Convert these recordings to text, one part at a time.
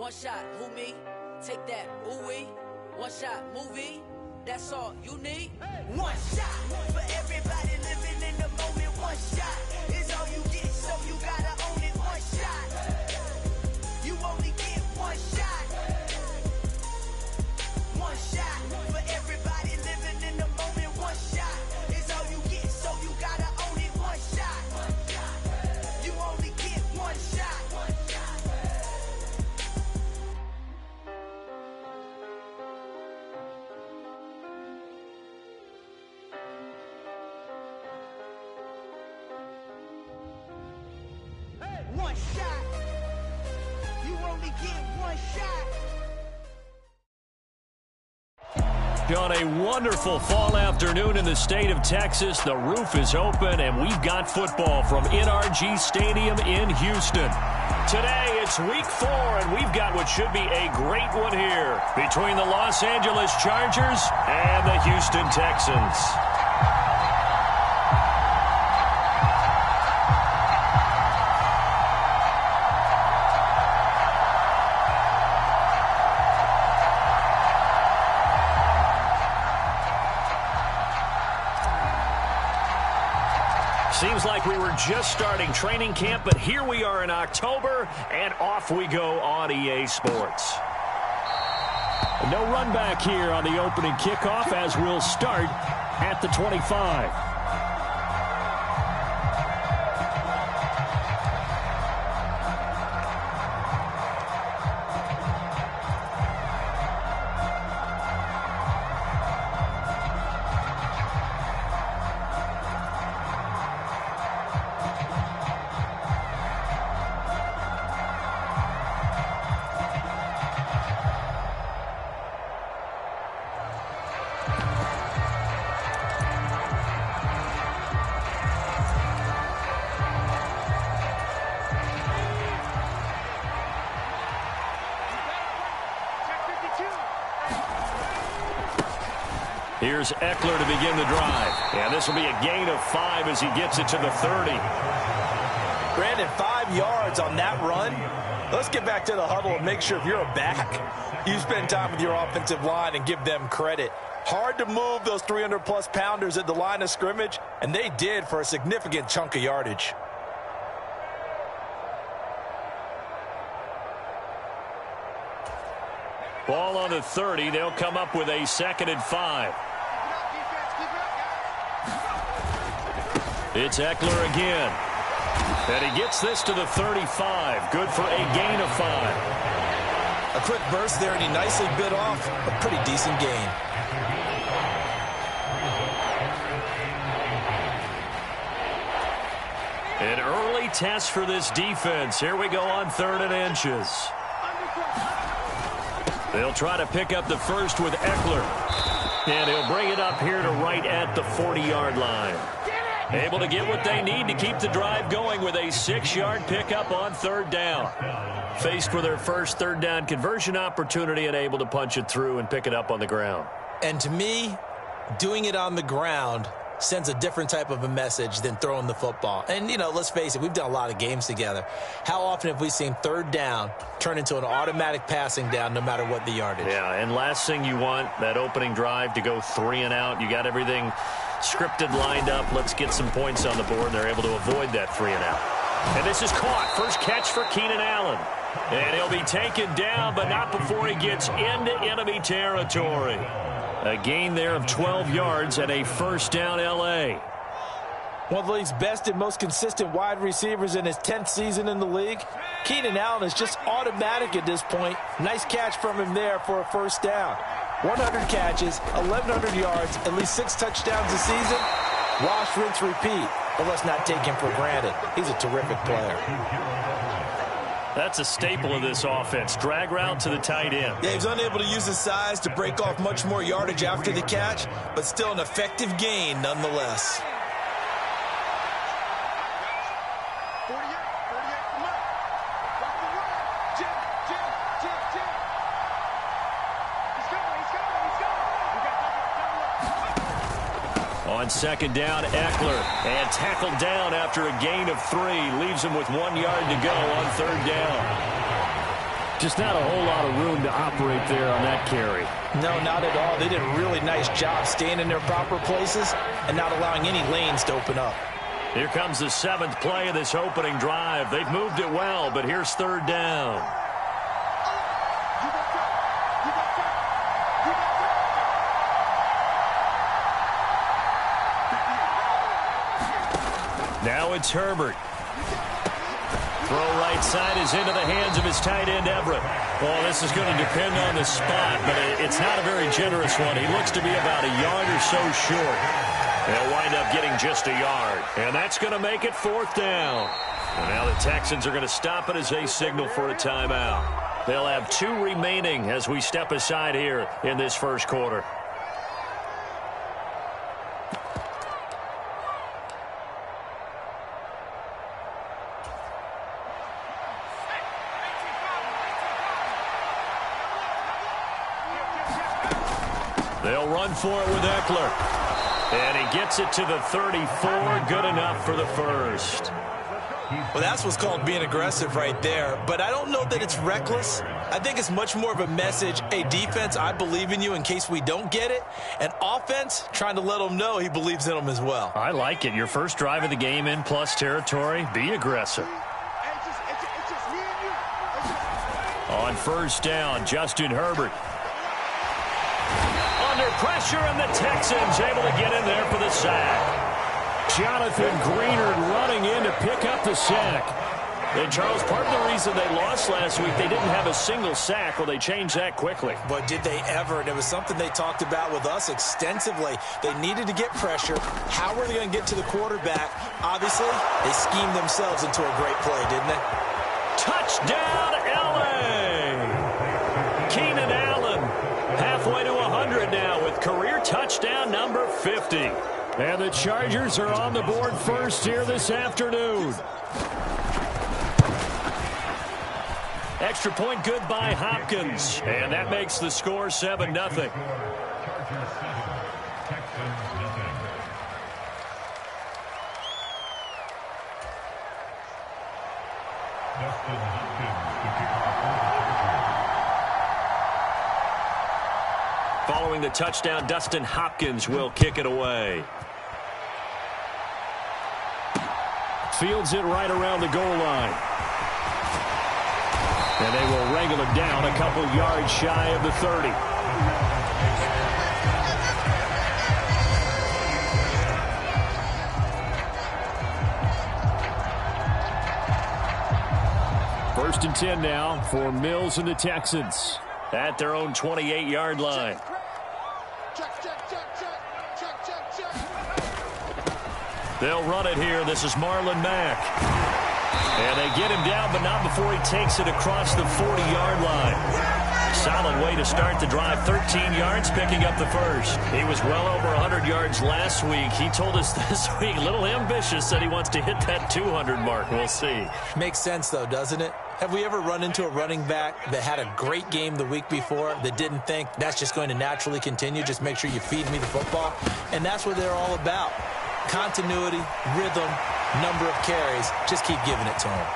One shot, who me? Take that, ooh-wee. One shot, movie. That's all you need. One shot for everybody living in the moment. One shot is all you get, so you gotta own it. One shot. You only get one shot. One shot for everybody living in the moment. One shot is all you get, so you gotta own it. One shot. You only get one shot. One shot. You only get one shot. On a wonderful fall afternoon in the state of Texas, the roof is open, and we've got football from NRG Stadium in Houston. Today, it's week 4, and we've got what should be a great one here between the Los Angeles Chargers and the Houston Texans. Seems like we were just starting training camp, but here we are in October, and off we go on EA Sports. No run back here on the opening kickoff as we'll start at the 25. Here's Eckler to begin the drive. And this will be a gain of 5 as he gets it to the 30. Brandon, 5 yards on that run. Let's get back to the huddle and make sure if you're a back, you spend time with your offensive line and give them credit. Hard to move those 300-plus pounders at the line of scrimmage, and they did for a significant chunk of yardage. Ball on the 30. They'll come up with a 2nd and 5. It's Eckler again. And he gets this to the 35. Good for a gain of 5. A quick burst there, and he nicely bit off a pretty decent gain. An early test for this defense. Here we go on 3rd and inches. They'll try to pick up the first with Eckler. And he'll bring it up here to right at the 40-yard line. Able to get what they need to keep the drive going with a 6-yard pickup on 3rd down. Faced with their first 3rd down conversion opportunity and able to punch it through and pick it up on the ground. And to me, doing it on the ground sends a different type of a message than throwing the football. And, you know, let's face it, we've done a lot of games together. How often have we seen 3rd down turn into an automatic passing down no matter what the yardage? Yeah, and last thing you want, that opening drive to go 3 and out. You got everything scripted, lined up. Let's get some points on the board, and they're able to avoid that 3 and out. And this is caught. First catch for Keenan Allen. And he'll be taken down, but not before he gets into enemy territory. A gain there of 12 yards and a 1st down L.A. One of the league's best and most consistent wide receivers in his 10th season in the league. Keenan Allen is just automatic at this point. Nice catch from him there for a 1st down. 100 catches, 1,100 yards, at least 6 touchdowns a season. Wash, rinse, repeat. But let's not take him for granted. He's a terrific player. That's a staple of this offense. Drag route to the tight end. Yeah, he was unable to use his size to break off much more yardage after the catch, but still an effective gain nonetheless. On 2nd down, Eckler, and tackled down after a gain of 3. Leaves him with 1 yard to go on 3rd down. Just not a whole lot of room to operate there on that carry. No, not at all. They did a really nice job staying in their proper places and not allowing any lanes to open up. Here comes the 7th play of this opening drive. They've moved it well, but here's 3rd down. Now it's Herbert. Throw right side is into the hands of his tight end, Everett. Well, this is going to depend on the spot, but it's not a very generous one. He looks to be about a yard or so short. They'll wind up getting just a yard. And that's going to make it 4th down. And now the Texans are going to stop it as they signal for a timeout. They'll have 2 remaining as we step aside here in this first quarter. They'll run for it with Eckler. And he gets it to the 34. Good enough for the first. Well, that's what's called being aggressive right there. But I don't know that it's reckless. I think it's much more of a message. Hey, defense, I believe in you in case we don't get it. And offense, trying to let them know he believes in them as well. I like it. Your first drive of the game in plus territory. Be aggressive. On 1st down, Justin Herbert. Under pressure, and the Texans able to get in there for the sack. Jonathan Greenard running in to pick up the sack. And, Charles, part of the reason they lost last week, they didn't have a single sack. Well, they changed that quickly. But did they ever? And it was something they talked about with us extensively. They needed to get pressure. How were they going to get to the quarterback? Obviously, they schemed themselves into a great play, didn't they? Touchdown, L.A. Keenan Allen halfway to 100 now with career touchdown number 50. And the Chargers are on the board first here this afternoon. Extra point good by Hopkins. And that makes the score 7-0. Following the touchdown, Dustin Hopkins will kick it away. Fields it right around the goal line. And they will wrangle it down a couple yards shy of the 30. First and 10 now for Mills and the Texans at their own 28-yard line. They'll run it here. This is Marlon Mack. And they get him down, but not before he takes it across the 40-yard line. Solid way to start the drive. 13 yards, picking up the first. He was well over 100 yards last week. He told us this week, a little ambitious, said he wants to hit that 200 mark. We'll see. Makes sense, though, doesn't it? Have we ever run into a running back that had a great game the week before that didn't think that's just going to naturally continue? Just make sure you feed me the football. And that's what they're all about. Continuity, rhythm, number of carries. Just keep giving it to him.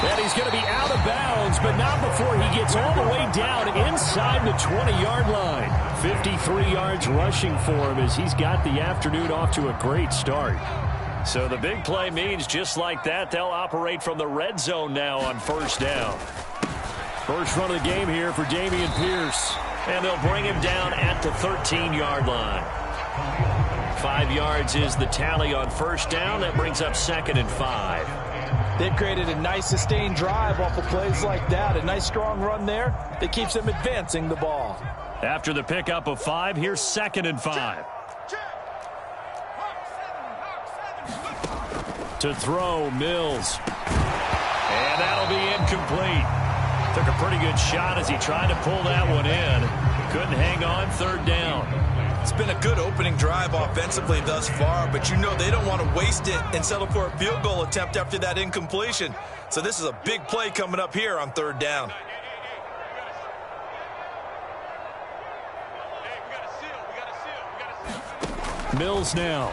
And he's going to be out of bounds, but not before he gets all the way down inside the 20-yard line. 53 yards rushing for him as he's got the afternoon off to a great start. So the big play means just like that, they'll operate from the red zone now on first down. First run of the game here for Dameon Pierce. And they'll bring him down at the 13-yard line. 5 yards is the tally on first down. That brings up 2nd and 5. They've created a nice sustained drive off of plays like that. A nice strong run there that keeps them advancing the ball. After the pickup of 5, here's 2nd and 5. To throw, Mills. And that'll be incomplete. Took a pretty good shot as he tried to pull that one in. Couldn't hang on, 3rd down. It's been a good opening drive offensively thus far, but you know they don't want to waste it and settle for a field goal attempt after that incompletion. So this is a big play coming up here on 3rd down. Mills now.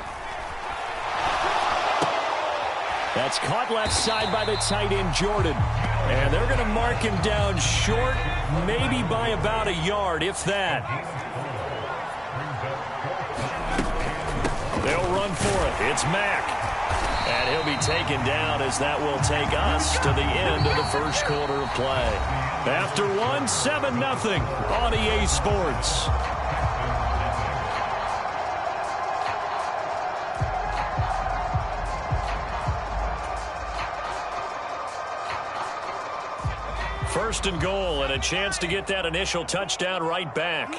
That's caught left side by the tight end, Jordan. And they're going to mark him down short, maybe by about a yard, if that. They'll run for it. It's Mack. And he'll be taken down as that will take us to the end of the first quarter of play. After one, 7-0 on EA Sports. First and goal, and a chance to get that initial touchdown right back.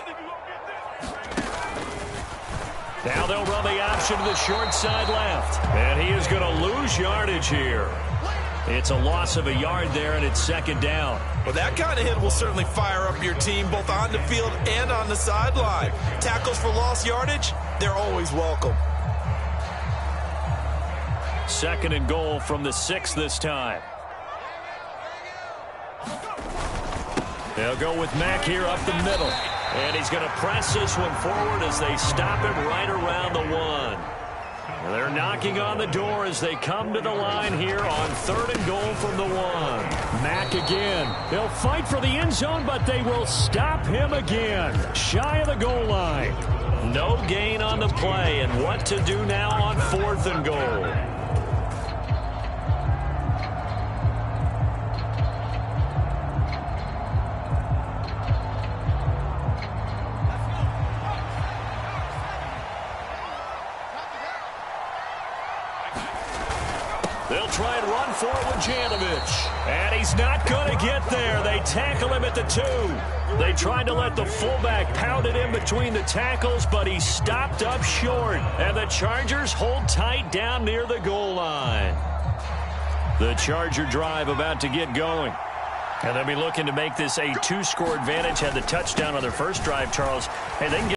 Now they'll run the option to the short side left. And he is going to lose yardage here. It's a loss of a yard there, and it's second down. Well, that kind of hit will certainly fire up your team, both on the field and on the sideline. Tackles for lost yardage, they're always welcome. Second and goal from the 6 this time. They'll go with Mack here up the middle. And he's going to press this one forward as they stop him right around the 1. And they're knocking on the door as they come to the line here on third and goal from the 1. Mack again. They'll fight for the end zone, but they will stop him again. Shy of the goal line. No gain on the play, and what to do now on fourth and goal. They'll try and run for it with Janovich. And he's not going to get there. They tackle him at the 2. They tried to let the fullback pound it in between the tackles, but he stopped up short. And the Chargers hold tight down near the goal line. The Charger drive about to get going. And they'll be looking to make this a 2-score advantage. Had the touchdown on their first drive, Charles. Hey, they can get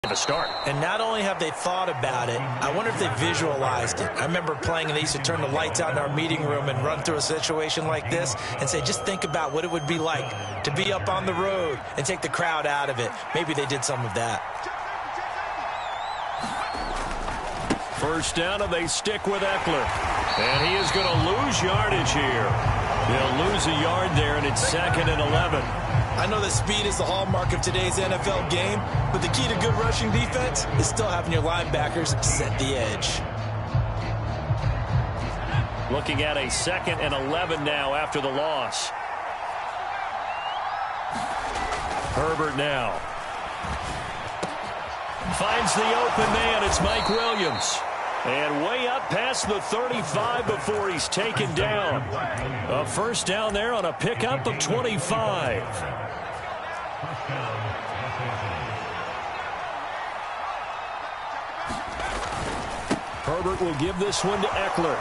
a start. And not only have they thought about it, I wonder if they visualized it. I remember playing and they used to turn the lights out in our meeting room and run through a situation like this and say, just think about what it would be like to be up on the road and take the crowd out of it. Maybe they did some of that. First down, and they stick with Eckler. And he is going to lose yardage here. He'll lose a yard there, and it's second and 11. I know that speed is the hallmark of today's NFL game, but the key to good rushing defense is still having your linebackers set the edge. Looking at a second and 11 now after the loss. Herbert now. Finds the open man. It's Mike Williams. And way up past the 35 before he's taken down. A first down there on a pickup of 25. Herbert will give this one to Eckler.